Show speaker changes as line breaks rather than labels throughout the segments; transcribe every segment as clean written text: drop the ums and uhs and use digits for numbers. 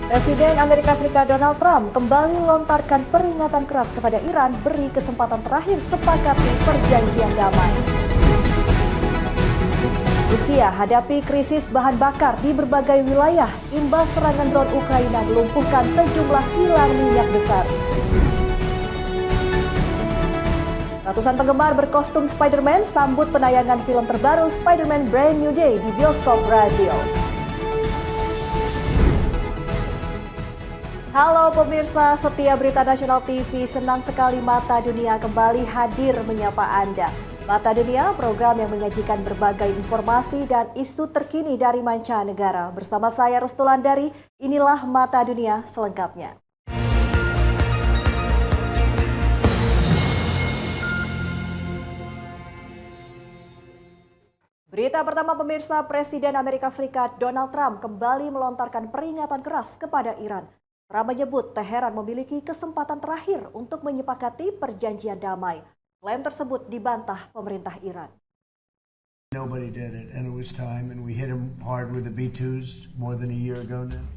Presiden Amerika Serikat Donald Trump kembali melontarkan peringatan keras kepada Iran beri kesempatan terakhir sepakati perjanjian damai. Rusia hadapi krisis bahan bakar di berbagai wilayah, imbas serangan drone Ukraina melumpuhkan sejumlah kilang minyak besar. Ratusan penggemar berkostum Spider-Man sambut penayangan film terbaru Spider-Man Brand New Day di bioskop Brazil. Halo pemirsa setia Berita Nasional TV, senang sekali Mata Dunia kembali hadir menyapa Anda. Mata Dunia, program yang menyajikan berbagai informasi dan isu terkini dari mancanegara. Bersama saya Restulandari, inilah Mata Dunia selengkapnya. Berita pertama pemirsa, Presiden Amerika Serikat Donald Trump kembali melontarkan peringatan keras kepada Iran. Trump menyebut Teheran memiliki kesempatan terakhir untuk menyepakati perjanjian damai. Klaim tersebut dibantah pemerintah Iran.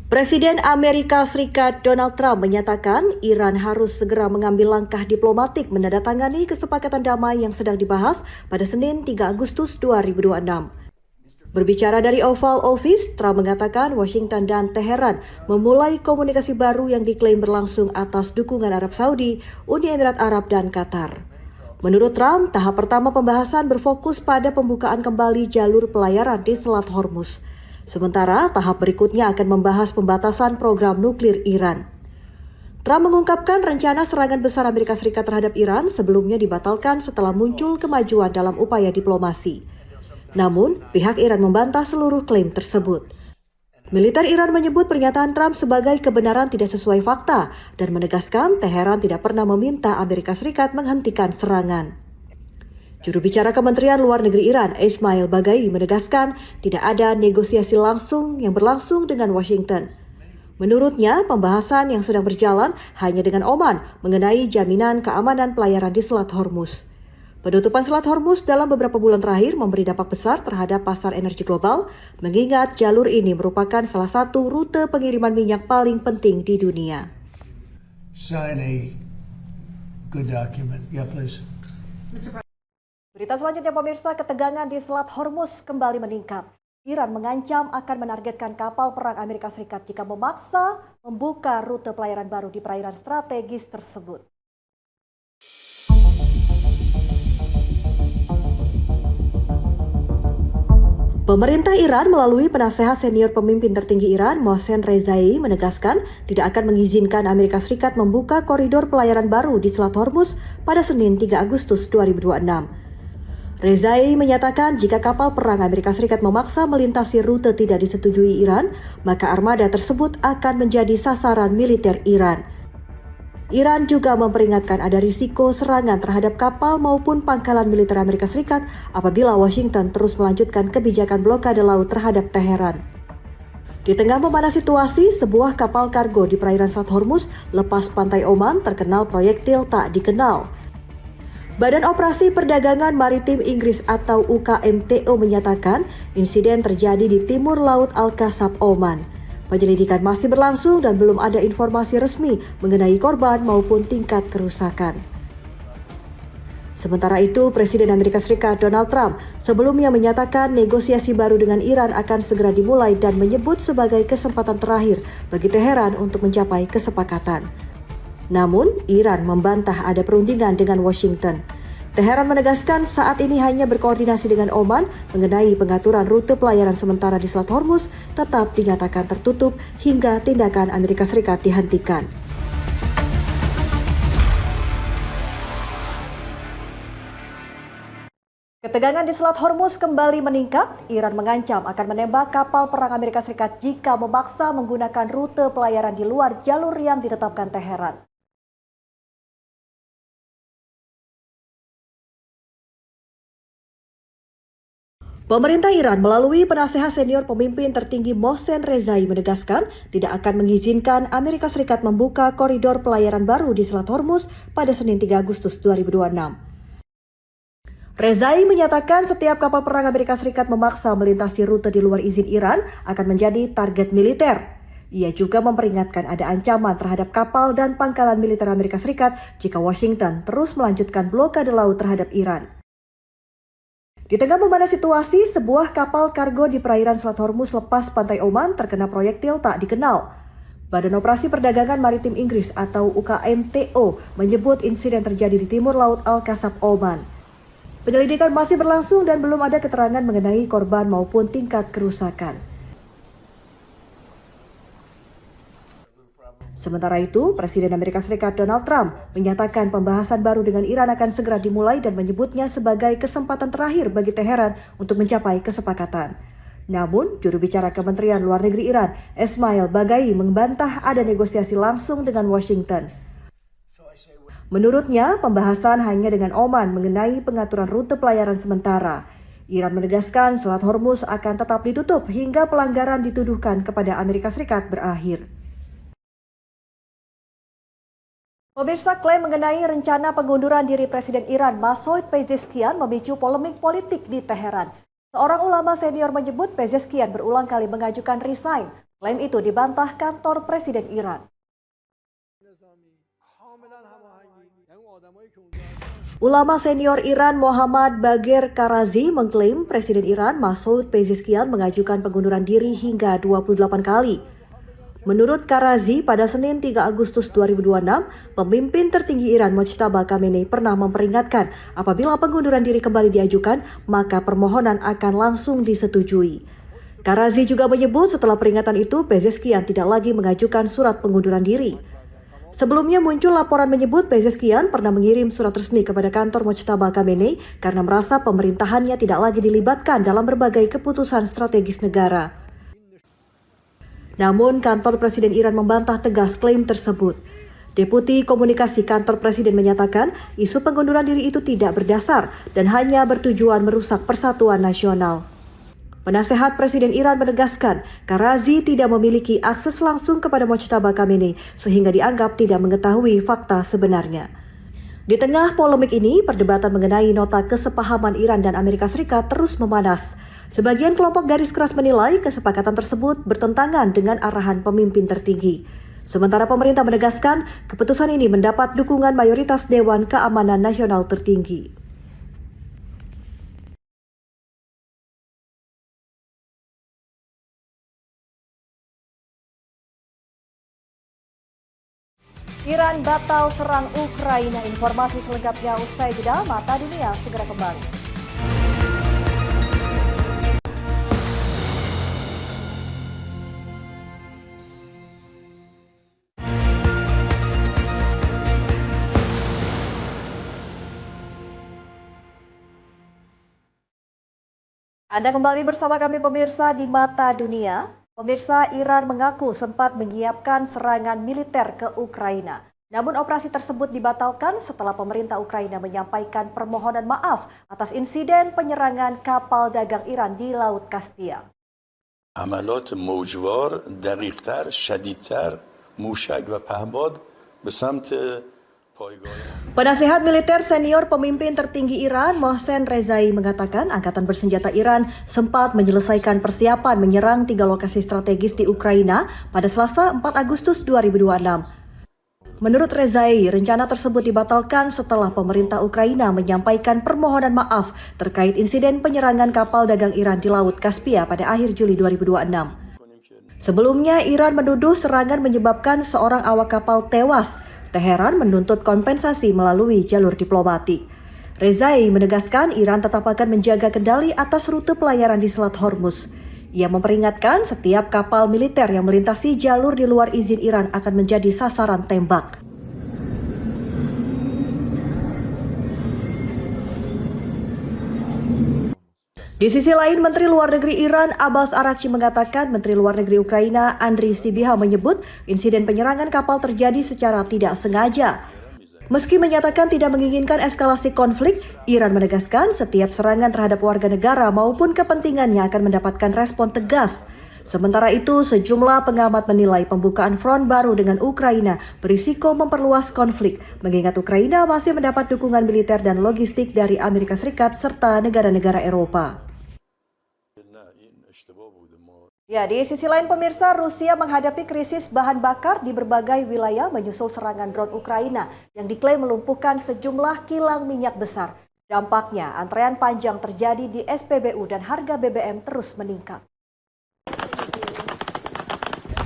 Presiden Amerika Serikat Donald Trump menyatakan Iran harus segera mengambil langkah diplomatik menandatangani kesepakatan damai yang sedang dibahas pada Senin 3 Agustus 2026. Berbicara dari Oval Office, Trump mengatakan Washington dan Teheran memulai komunikasi baru yang diklaim berlangsung atas dukungan Arab Saudi, Uni Emirat Arab, dan Qatar. Menurut Trump, tahap pertama pembahasan berfokus pada pembukaan kembali jalur pelayaran di Selat Hormuz. Sementara tahap berikutnya akan membahas pembatasan program nuklir Iran. Trump mengungkapkan rencana serangan besar Amerika Serikat terhadap Iran sebelumnya dibatalkan setelah muncul kemajuan dalam upaya diplomasi. Namun, pihak Iran membantah seluruh klaim tersebut. Militer Iran menyebut pernyataan Trump sebagai kebenaran tidak sesuai fakta dan menegaskan Teheran tidak pernah meminta Amerika Serikat menghentikan serangan. Juru bicara Kementerian Luar Negeri Iran, Ismail Baghai, menegaskan tidak ada negosiasi langsung yang berlangsung dengan Washington. Menurutnya, pembahasan yang sedang berjalan hanya dengan Oman mengenai jaminan keamanan pelayaran di Selat Hormuz. Penutupan Selat Hormuz dalam beberapa bulan terakhir memberi dampak besar terhadap pasar energi global, mengingat jalur ini merupakan salah satu rute pengiriman minyak paling penting di dunia. Berita selanjutnya pemirsa, ketegangan di Selat Hormuz kembali meningkat. Iran mengancam akan menargetkan kapal perang Amerika Serikat jika memaksa membuka rute pelayaran baru di perairan strategis tersebut. Pemerintah Iran melalui penasehat senior pemimpin tertinggi Iran, Mohsen Rezai, menegaskan tidak akan mengizinkan Amerika Serikat membuka koridor pelayaran baru di Selat Hormuz pada Senin 3 Agustus 2026. Rezai menyatakan jika kapal perang Amerika Serikat memaksa melintasi rute tidak disetujui Iran, maka armada tersebut akan menjadi sasaran militer Iran. Iran juga memperingatkan ada risiko serangan terhadap kapal maupun pangkalan militer Amerika Serikat apabila Washington terus melanjutkan kebijakan blokade laut terhadap Teheran. Di tengah memanas situasi, sebuah kapal kargo di perairan Selat Hormuz lepas pantai Oman terkenal proyektil tak dikenal. Badan Operasi Perdagangan Maritim Inggris atau UKMTO menyatakan insiden terjadi di timur laut Al-Qasab, Oman. Penyelidikan masih berlangsung dan belum ada informasi resmi mengenai korban maupun tingkat kerusakan. Sementara itu, Presiden Amerika Serikat Donald Trump sebelumnya menyatakan negosiasi baru dengan Iran akan segera dimulai dan menyebut sebagai kesempatan terakhir bagi Teheran untuk mencapai kesepakatan. Namun, Iran membantah ada perundingan dengan Washington. Teheran menegaskan saat ini hanya berkoordinasi dengan Oman mengenai pengaturan rute pelayaran sementara di Selat Hormuz tetap dinyatakan tertutup hingga tindakan Amerika Serikat dihentikan. Ketegangan di Selat Hormuz kembali meningkat. Iran mengancam akan menembak kapal perang Amerika Serikat jika memaksa menggunakan rute pelayaran di luar jalur yang ditetapkan Teheran. Pemerintah Iran melalui penasehat senior pemimpin tertinggi Mohsen Rezai menegaskan tidak akan mengizinkan Amerika Serikat membuka koridor pelayaran baru di Selat Hormuz pada Senin 3 Agustus 2026. Rezai menyatakan setiap kapal perang Amerika Serikat memaksa melintasi rute di luar izin Iran akan menjadi target militer. Ia juga memperingatkan ada ancaman terhadap kapal dan pangkalan militer Amerika Serikat jika Washington terus melanjutkan blokade laut terhadap Iran. Di tengah memanas situasi, sebuah kapal kargo di perairan Selat Hormuz lepas pantai Oman terkena proyektil tak dikenal. Badan Operasi Perdagangan Maritim Inggris atau UKMTO menyebut insiden terjadi di timur laut Al-Qasab, Oman. Penyelidikan masih berlangsung dan belum ada keterangan mengenai korban maupun tingkat kerusakan. Sementara itu, Presiden Amerika Serikat Donald Trump menyatakan pembahasan baru dengan Iran akan segera dimulai dan menyebutnya sebagai kesempatan terakhir bagi Teheran untuk mencapai kesepakatan. Namun, juru bicara Kementerian Luar Negeri Iran, Esmail Baghai, membantah ada negosiasi langsung dengan Washington. Menurutnya, pembahasan hanya dengan Oman mengenai pengaturan rute pelayaran sementara. Iran menegaskan Selat Hormuz akan tetap ditutup hingga pelanggaran dituduhkan kepada Amerika Serikat berakhir. Pemirsa, klaim mengenai rencana pengunduran diri Presiden Iran Masoud Pezeshkian memicu polemik politik di Teheran. Seorang ulama senior menyebut Pezeshkian berulang kali mengajukan resign. Klaim itu dibantah kantor Presiden Iran. Ulama senior Iran Muhammad Bagher Karazi mengklaim Presiden Iran Masoud Pezeshkian mengajukan pengunduran diri hingga 28 kali. Menurut Karazi, pada Senin 3 Agustus 2026, pemimpin tertinggi Iran Mojtaba Khamenei pernah memperingatkan apabila pengunduran diri kembali diajukan, maka permohonan akan langsung disetujui. Karazi juga menyebut setelah peringatan itu, Pezeshkian tidak lagi mengajukan surat pengunduran diri. Sebelumnya muncul laporan menyebut Pezeshkian pernah mengirim surat resmi kepada kantor Mojtaba Khamenei karena merasa pemerintahannya tidak lagi dilibatkan dalam berbagai keputusan strategis negara. Namun kantor Presiden Iran membantah tegas klaim tersebut. Deputi Komunikasi Kantor Presiden menyatakan isu pengunduran diri itu tidak berdasar dan hanya bertujuan merusak persatuan nasional. Penasehat Presiden Iran menegaskan Karazi tidak memiliki akses langsung kepada Mojtaba Khamenei sehingga dianggap tidak mengetahui fakta sebenarnya. Di tengah polemik ini, perdebatan mengenai nota kesepahaman Iran dan Amerika Serikat terus memanas. Sebagian kelompok garis keras menilai kesepakatan tersebut bertentangan dengan arahan pemimpin tertinggi. Sementara pemerintah menegaskan keputusan ini mendapat dukungan mayoritas Dewan Keamanan Nasional tertinggi. Iran batal serang Ukraina. Informasi selengkapnya usai jeda. Mata Dunia segera kembali. Anda kembali bersama kami pemirsa di Mata Dunia. Pemirsa, Iran mengaku sempat menyiapkan serangan militer ke Ukraina. Namun operasi tersebut dibatalkan setelah pemerintah Ukraina menyampaikan permohonan maaf atas insiden penyerangan kapal dagang Iran di Laut Kaspia.
عملات موجوار دقیق‌تر، شدیدتر، موشک و پهباد به سمت
Penasehat militer senior pemimpin tertinggi Iran, Mohsen Rezai, mengatakan Angkatan Bersenjata Iran sempat menyelesaikan persiapan menyerang 3 lokasi strategis di Ukraina pada Selasa 4 Agustus 2026. Menurut Rezai, rencana tersebut dibatalkan setelah pemerintah Ukraina menyampaikan permohonan maaf terkait insiden penyerangan kapal dagang Iran di Laut Kaspia pada akhir Juli 2026. Sebelumnya, Iran menuduh serangan menyebabkan seorang awak kapal tewas. Teheran menuntut kompensasi melalui jalur diplomatik. Rezai menegaskan Iran tetap akan menjaga kendali atas rute pelayaran di Selat Hormuz. Ia memperingatkan setiap kapal militer yang melintasi jalur di luar izin Iran akan menjadi sasaran tembak. Di sisi lain, Menteri Luar Negeri Iran Abbas Araghchi mengatakan Menteri Luar Negeri Ukraina Andriy Sybiha menyebut insiden penyerangan kapal terjadi secara tidak sengaja. Meski menyatakan tidak menginginkan eskalasi konflik, Iran menegaskan setiap serangan terhadap warga negara maupun kepentingannya akan mendapatkan respon tegas. Sementara itu, sejumlah pengamat menilai pembukaan front baru dengan Ukraina berisiko memperluas konflik, mengingat Ukraina masih mendapat dukungan militer dan logistik dari Amerika Serikat serta negara-negara Eropa. Ya, di sisi lain pemirsa, Rusia menghadapi krisis bahan bakar di berbagai wilayah menyusul serangan drone Ukraina yang diklaim melumpuhkan sejumlah kilang minyak besar. Dampaknya, antrean panjang terjadi di SPBU dan harga BBM terus meningkat.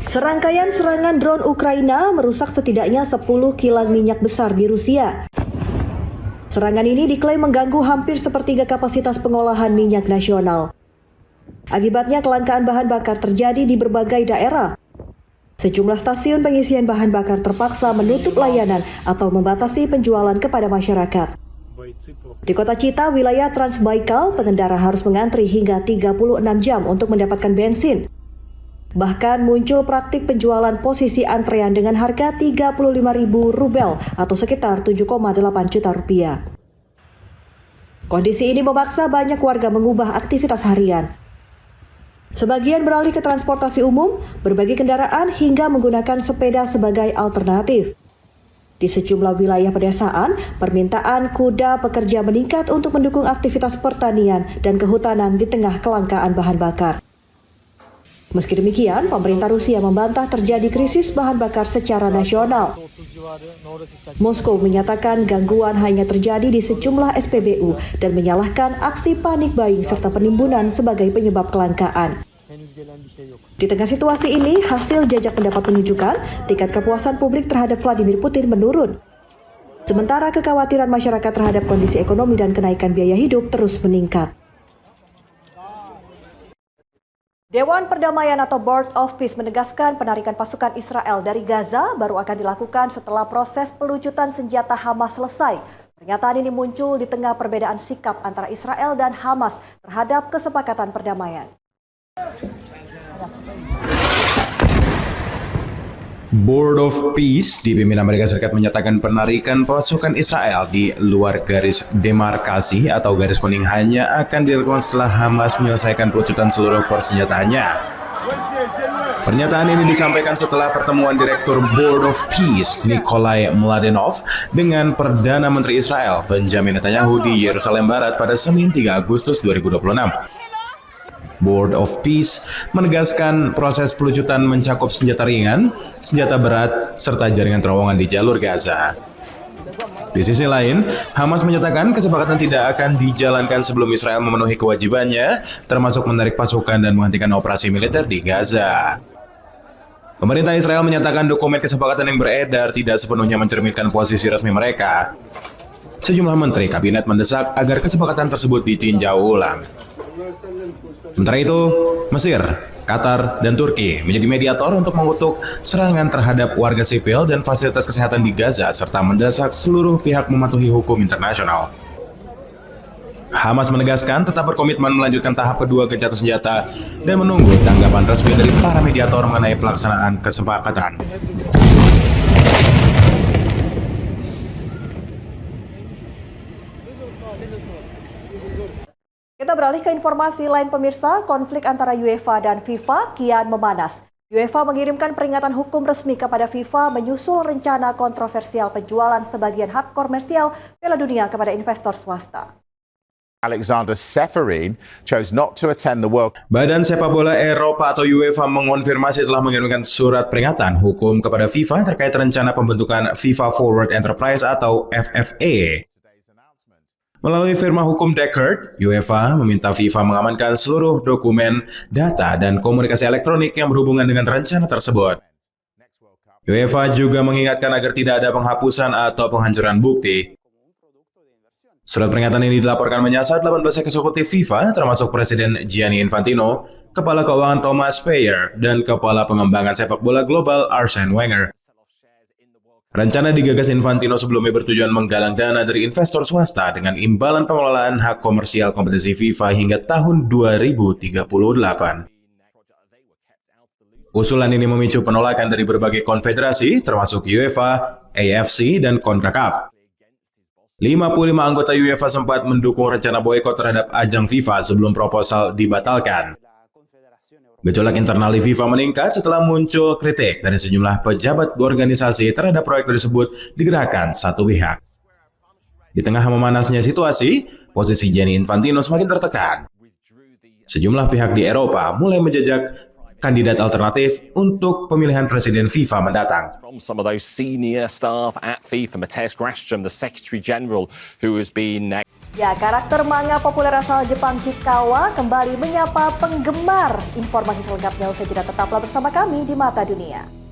Serangkaian serangan drone Ukraina merusak setidaknya 10 kilang minyak besar di Rusia. Serangan ini diklaim mengganggu hampir sepertiga kapasitas pengolahan minyak nasional. Akibatnya kelangkaan bahan bakar terjadi di berbagai daerah. Sejumlah stasiun pengisian bahan bakar terpaksa menutup layanan atau membatasi penjualan kepada masyarakat. Di kota Chita, wilayah Transbaikal, pengendara harus mengantri hingga 36 jam untuk mendapatkan bensin. Bahkan muncul praktik penjualan posisi antrean dengan harga 35.000 rubel atau sekitar 7,8 juta rupiah. Kondisi ini memaksa banyak warga mengubah aktivitas harian. Sebagian beralih ke transportasi umum, berbagi kendaraan hingga menggunakan sepeda sebagai alternatif. Di sejumlah wilayah pedesaan, permintaan kuda pekerja meningkat untuk mendukung aktivitas pertanian dan kehutanan di tengah kelangkaan bahan bakar. Meski demikian, pemerintah Rusia membantah terjadi krisis bahan bakar secara nasional. Moskow menyatakan gangguan hanya terjadi di sejumlah SPBU dan menyalahkan aksi panik buying serta penimbunan sebagai penyebab kelangkaan. Di tengah situasi ini, hasil jajak pendapat menunjukkan tingkat kepuasan publik terhadap Vladimir Putin menurun. Sementara kekhawatiran masyarakat terhadap kondisi ekonomi dan kenaikan biaya hidup terus meningkat. Dewan Perdamaian atau Board of Peace menegaskan penarikan pasukan Israel dari Gaza baru akan dilakukan setelah proses pelucutan senjata Hamas selesai. Pernyataan ini muncul di tengah perbedaan sikap antara Israel dan Hamas terhadap kesepakatan perdamaian.
Board of Peace dipimpin Amerika Serikat menyatakan penarikan pasukan Israel di luar garis demarkasi atau garis kuning hanya akan dilakukan setelah Hamas menyelesaikan pelucutan seluruh persenjataannya. Pernyataan ini disampaikan setelah pertemuan Direktur Board of Peace Nikolai Mladenov dengan Perdana Menteri Israel Benjamin Netanyahu di Yerusalem Barat pada Senin 3 Agustus 2026. Board of Peace menegaskan proses pelucutan mencakup senjata ringan, senjata berat, serta jaringan terowongan di jalur Gaza. Di sisi lain, Hamas menyatakan kesepakatan tidak akan dijalankan sebelum Israel memenuhi kewajibannya, termasuk menarik pasukan dan menghentikan operasi militer di Gaza. Pemerintah Israel menyatakan dokumen kesepakatan yang beredar tidak sepenuhnya mencerminkan posisi resmi mereka. Sejumlah menteri kabinet mendesak agar kesepakatan tersebut ditinjau ulang. Sementara itu, Mesir, Qatar, dan Turki menjadi mediator untuk mengutuk serangan terhadap warga sipil dan fasilitas kesehatan di Gaza serta mendesak seluruh pihak mematuhi hukum internasional. Hamas menegaskan tetap berkomitmen melanjutkan tahap kedua gencatan senjata dan menunggu tanggapan resmi dari para mediator mengenai pelaksanaan kesepakatan.
Kita beralih ke informasi lain pemirsa, konflik antara UEFA dan FIFA kian memanas. UEFA mengirimkan peringatan hukum resmi kepada FIFA menyusul rencana kontroversial penjualan sebagian hak komersial Piala Dunia kepada investor swasta.
Alexander Seferin chose not to attend the World.
Badan Sepak Bola Eropa atau UEFA mengonfirmasi telah mengirimkan surat peringatan hukum kepada FIFA terkait rencana pembentukan FIFA Forward Enterprise atau FFA. Melalui firma hukum Deckard, UEFA meminta FIFA mengamankan seluruh dokumen, data, dan komunikasi elektronik yang berhubungan dengan rencana tersebut. UEFA juga mengingatkan agar tidak ada penghapusan atau penghancuran bukti. Surat peringatan ini dilaporkan menyasar 18 eksekutif FIFA, termasuk Presiden Gianni Infantino, Kepala Keuangan Thomas Payer, dan Kepala Pengembangan Sepak Bola Global Arsene Wenger. Rencana digagas Infantino sebelumnya bertujuan menggalang dana dari investor swasta dengan imbalan pengelolaan hak komersial kompetisi FIFA hingga tahun 2038. Usulan ini memicu penolakan dari berbagai konfederasi, termasuk UEFA, AFC, dan CONCACAF. 55 anggota UEFA sempat mendukung rencana boikot terhadap ajang FIFA sebelum proposal dibatalkan. Gejolak internal di FIFA meningkat setelah muncul kritik dari sejumlah pejabat organisasi terhadap proyek tersebut digerakkan satu pihak. Di tengah memanasnya situasi, posisi Gianni Infantino semakin tertekan. Sejumlah pihak di Eropa mulai menjejak kandidat alternatif untuk pemilihan presiden FIFA mendatang.
From some of those senior staff at FIFA, Matthias Grafström, the Secretary General, who has been
Ya, karakter manga populer asal Jepang Chikawa kembali menyapa penggemar. Informasi selengkapnya usai jeda, tetaplah bersama kami di Mata Dunia.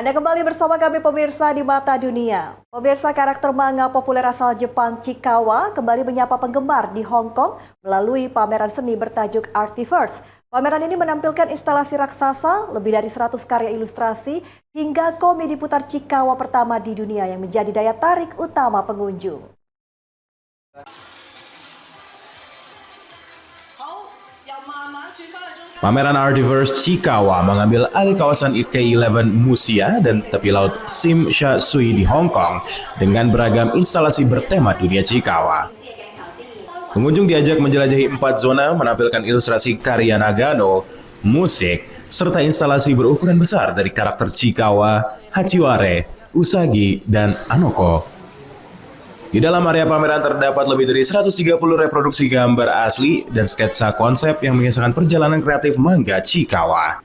Anda kembali bersama kami pemirsa di Mata Dunia. Pemirsa, karakter manga populer asal Jepang Chikawa kembali menyapa penggemar di Hong Kong melalui pameran seni bertajuk Artiverse. Pameran ini menampilkan instalasi raksasa, lebih dari 100 karya ilustrasi, hingga komedi putar Chikawa pertama di dunia yang menjadi daya tarik utama pengunjung.
Pameran Artiverse Chikawa mengambil alih kawasan K11 Musia dan tepi laut Tsim Sha Tsui di Hong Kong dengan beragam instalasi bertema dunia Chikawa. Pengunjung diajak menjelajahi 4 zona menampilkan ilustrasi karya Nagano, musik, serta instalasi berukuran besar dari karakter Chikawa, Hachiware, Usagi, dan Anoko. Di dalam area pameran terdapat lebih dari 130 reproduksi gambar asli dan sketsa konsep yang mengisahkan perjalanan kreatif manga Chikawa.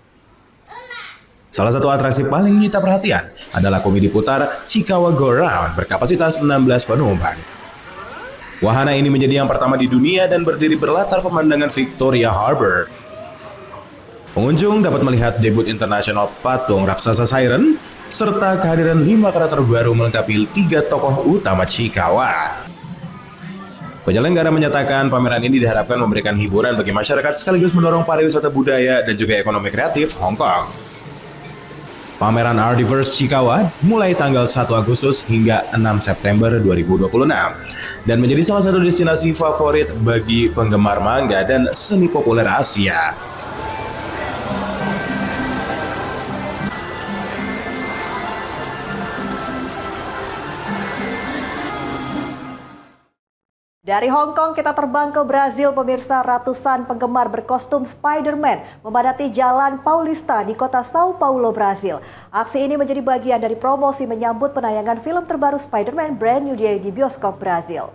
Salah satu atraksi paling menyita perhatian adalah komedi putar Chikawa Go Round berkapasitas 16 penumpang. Wahana ini menjadi yang pertama di dunia dan berdiri berlatar pemandangan Victoria Harbour. Pengunjung dapat melihat debut internasional patung raksasa Siren, serta kehadiran 5 karakter baru melengkapi 3 tokoh utama Chikawa. Penyelenggara menyatakan pameran ini diharapkan memberikan hiburan bagi masyarakat sekaligus mendorong pariwisata budaya dan juga ekonomi kreatif Hong Kong. Pameran Artiverse Chikawa mulai tanggal 1 Agustus hingga 6 September 2026 dan menjadi salah satu destinasi favorit bagi penggemar manga dan seni populer Asia.
Dari Hong Kong kita terbang ke Brazil, pemirsa. Ratusan penggemar berkostum Spider-Man memadati Jalan Paulista di kota Sao Paulo, Brazil. Aksi ini menjadi bagian dari promosi menyambut penayangan film terbaru Spider-Man Brand New Day di bioskop Brazil.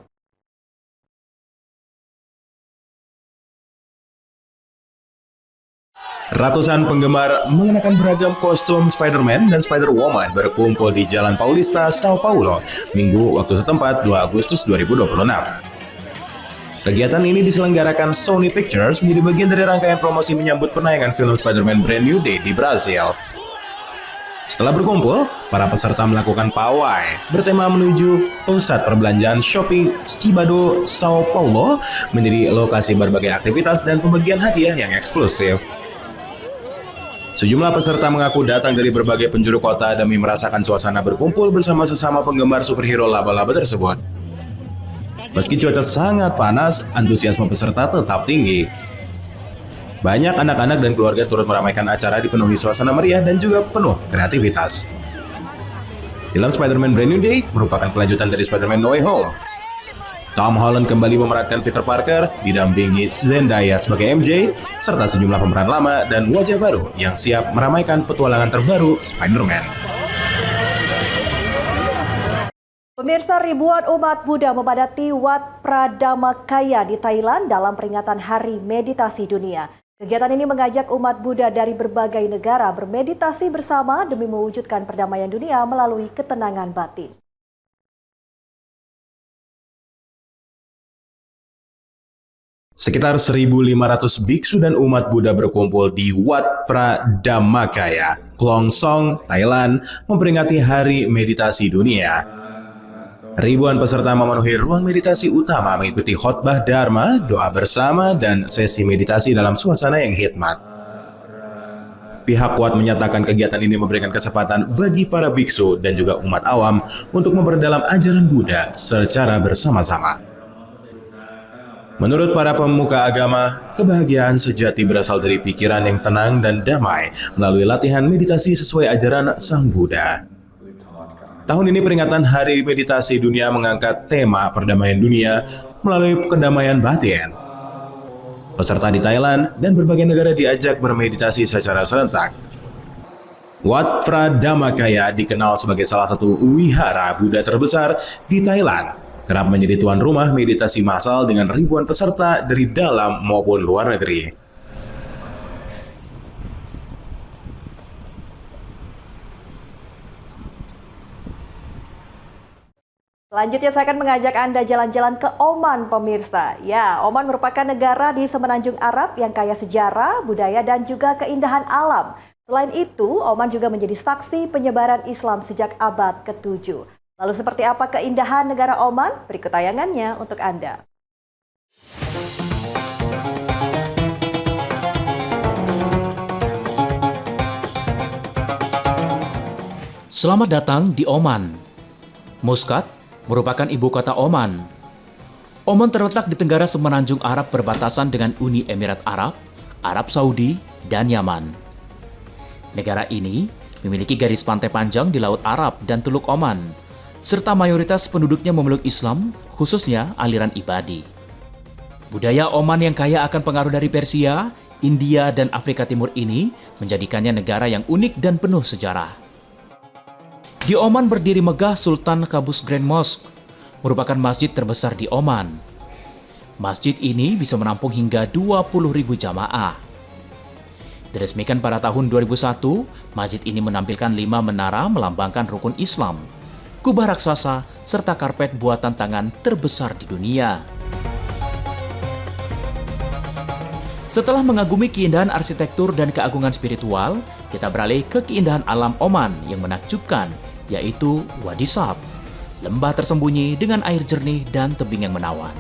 Ratusan penggemar mengenakan beragam kostum Spider-Man dan Spider-Woman berkumpul di Jalan Paulista, Sao Paulo, Minggu waktu setempat 2 Agustus 2026. Kegiatan ini diselenggarakan Sony Pictures menjadi bagian dari rangkaian promosi menyambut penayangan film Spider-Man Brand New Day di Brazil. Setelah berkumpul, para peserta melakukan pawai bertema menuju pusat perbelanjaan shopping Cibado, Sao Paulo menjadi lokasi berbagai aktivitas dan pembagian hadiah yang eksklusif. Sejumlah peserta mengaku datang dari berbagai penjuru kota demi merasakan suasana berkumpul bersama sesama penggemar superhero laba-laba tersebut. Meski cuaca sangat panas, antusiasme peserta tetap tinggi. Banyak anak-anak dan keluarga turut meramaikan acara dipenuhi suasana meriah dan juga penuh kreativitas. Film Spider-Man Brand New Day merupakan kelanjutan dari Spider-Man No Way Home. Tom Holland kembali memerankan Peter Parker, didampingi Zendaya sebagai MJ, serta sejumlah pemeran lama dan wajah baru yang siap meramaikan petualangan terbaru Spider-Man.
Pemirsa, ribuan umat Buddha memadati Wat Pradhamakaya di Thailand dalam peringatan Hari Meditasi Dunia. Kegiatan ini mengajak umat Buddha dari berbagai negara bermeditasi bersama demi mewujudkan perdamaian dunia melalui ketenangan batin.
Sekitar 1.500 biksu dan umat Buddha berkumpul di Wat Pradhamakaya, Klong Song, Thailand, memperingati Hari Meditasi Dunia. Ribuan peserta memenuhi ruang meditasi utama mengikuti khotbah Dharma, doa bersama, dan sesi meditasi dalam suasana yang hikmat. Pihak Wat menyatakan kegiatan ini memberikan kesempatan bagi para biksu dan juga umat awam untuk memperdalam ajaran Buddha secara bersama-sama. Menurut para pemuka agama, kebahagiaan sejati berasal dari pikiran yang tenang dan damai melalui latihan meditasi sesuai ajaran Sang Buddha. Tahun ini peringatan Hari Meditasi Dunia mengangkat tema perdamaian dunia melalui kedamaian batin. peserta di Thailand, dan berbagai negara diajak bermeditasi secara serentak. Wat Phra Dhammakaya dikenal sebagai salah satu wihara Buddha terbesar di Thailand, kerap menjadi tuan rumah meditasi massal dengan ribuan peserta dari dalam maupun luar negeri.
Selanjutnya saya akan mengajak Anda jalan-jalan ke Oman, pemirsa. Ya, Oman merupakan negara di semenanjung Arab yang kaya sejarah, budaya, dan juga keindahan alam. Selain itu, Oman juga menjadi saksi penyebaran Islam sejak abad ke-7. Lalu seperti apa keindahan negara Oman? Berikut tayangannya untuk Anda.
Selamat datang di Oman. Muscat merupakan ibu kota Oman. Oman terletak di tenggara semenanjung Arab berbatasan dengan Uni Emirat Arab, Arab Saudi, dan Yaman. Negara ini memiliki garis pantai panjang di Laut Arab dan Teluk Oman, serta mayoritas penduduknya memeluk Islam, khususnya aliran Ibadi. Budaya Oman yang kaya akan pengaruh dari Persia, India, dan Afrika Timur ini menjadikannya negara yang unik dan penuh sejarah. Di Oman berdiri megah Sultan Qaboos Grand Mosque, merupakan masjid terbesar di Oman. Masjid ini bisa menampung hingga 20.000 jamaah. Diresmikan pada tahun 2001, masjid ini menampilkan 5 menara melambangkan rukun Islam, kubah raksasa, serta karpet buatan tangan terbesar di dunia. Setelah mengagumi keindahan arsitektur dan keagungan spiritual, kita beralih ke keindahan alam Oman yang menakjubkan, yaitu Wadi Sab, lembah tersembunyi dengan air jernih dan tebing yang menawan.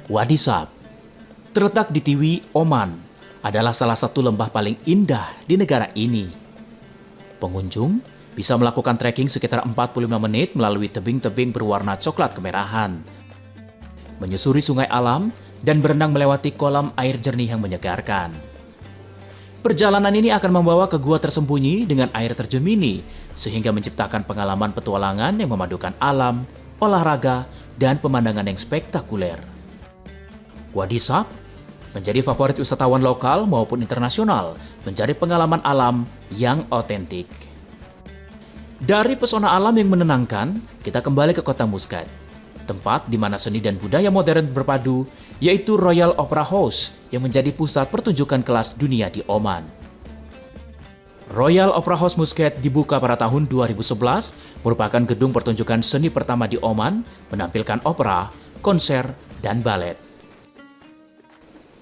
Wadi Sab, terletak di Tiwi, Oman, adalah salah satu lembah paling indah di negara ini. Pengunjung bisa melakukan trekking sekitar 45 menit melalui tebing-tebing berwarna coklat kemerahan, menyusuri sungai alam, dan berenang melewati kolam air jernih yang menyegarkan. Perjalanan ini akan membawa ke gua tersembunyi dengan air terjun mini, sehingga menciptakan pengalaman petualangan yang memadukan alam, olahraga, dan pemandangan yang spektakuler. Wadi Sab menjadi favorit wisatawan lokal maupun internasional, mencari pengalaman alam yang otentik. Dari pesona alam yang menenangkan, kita kembali ke kota Muscat, tempat di mana seni dan budaya modern berpadu, yaitu Royal Opera House yang menjadi pusat pertunjukan kelas dunia di Oman. Royal Opera House Muscat dibuka pada tahun 2011, merupakan gedung pertunjukan seni pertama di Oman, menampilkan opera, konser, dan balet.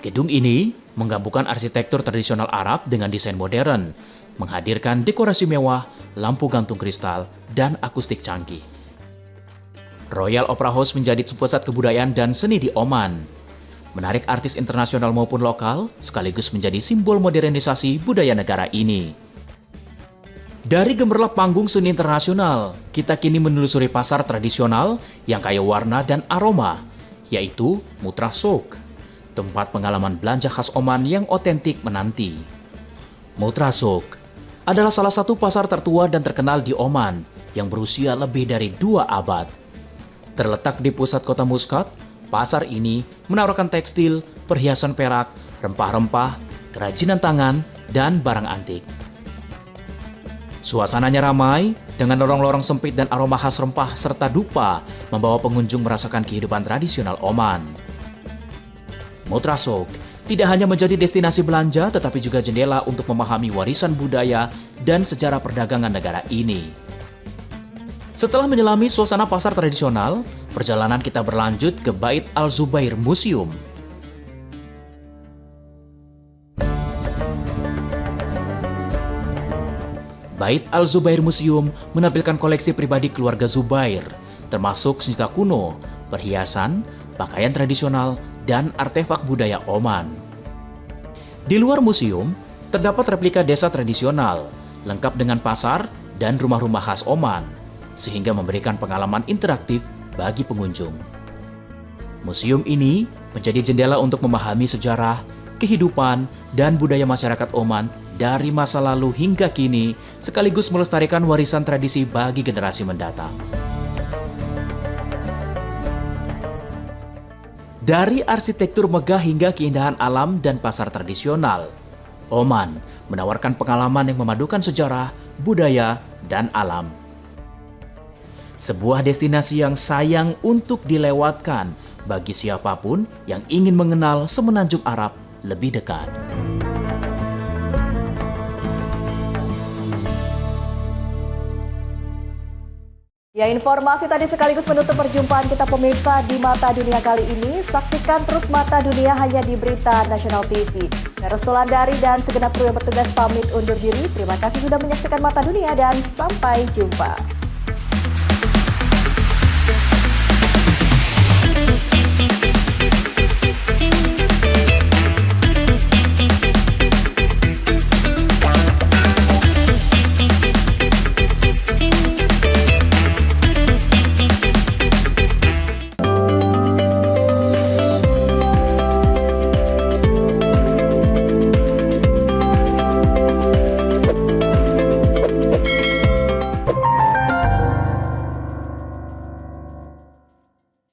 Gedung ini menggabungkan arsitektur tradisional Arab dengan desain modern, menghadirkan dekorasi mewah, lampu gantung kristal, dan akustik canggih. Royal Opera House menjadi pusat kebudayaan dan seni di Oman, menarik artis internasional maupun lokal, sekaligus menjadi simbol modernisasi budaya negara ini. Dari gemerlap panggung seni internasional, kita kini menelusuri pasar tradisional yang kaya warna dan aroma, yaitu Mutra Souk, tempat pengalaman belanja khas Oman yang otentik menanti. Mutra Souk adalah salah satu pasar tertua dan terkenal di Oman yang berusia lebih dari 2 abad. Terletak di pusat kota Muscat, pasar ini menawarkan tekstil, perhiasan perak, rempah-rempah, kerajinan tangan, dan barang antik. Suasananya ramai, dengan lorong-lorong sempit dan aroma khas rempah serta dupa, membawa pengunjung merasakan kehidupan tradisional Oman. Mutra Souk tidak hanya menjadi destinasi belanja, tetapi juga jendela untuk memahami warisan budaya dan sejarah perdagangan negara ini. Setelah menyelami suasana pasar tradisional, perjalanan kita berlanjut ke Bait Al-Zubair Museum. Bait Al-Zubair Museum menampilkan koleksi pribadi keluarga Zubair, termasuk senjata kuno, perhiasan, pakaian tradisional, dan artefak budaya Oman. Di luar museum, terdapat replika desa tradisional, lengkap dengan pasar dan rumah-rumah khas Oman, sehingga memberikan pengalaman interaktif bagi pengunjung. Museum ini menjadi jendela untuk memahami sejarah, kehidupan, dan budaya masyarakat Oman dari masa lalu hingga kini, sekaligus melestarikan warisan tradisi bagi generasi mendatang. Dari arsitektur megah hingga keindahan alam dan pasar tradisional, Oman menawarkan pengalaman yang memadukan sejarah, budaya, dan alam. Sebuah destinasi yang sayang untuk dilewatkan bagi siapapun yang ingin mengenal Semenanjung Arab lebih dekat.
Ya, informasi tadi sekaligus menutup perjumpaan kita pemirsa di Mata Dunia kali ini. Saksikan terus Mata Dunia hanya di Berita Nasional TV. Heros Tulandari dan segenap kru yang bertugas pamit undur diri. Terima kasih sudah menyaksikan Mata Dunia dan sampai jumpa.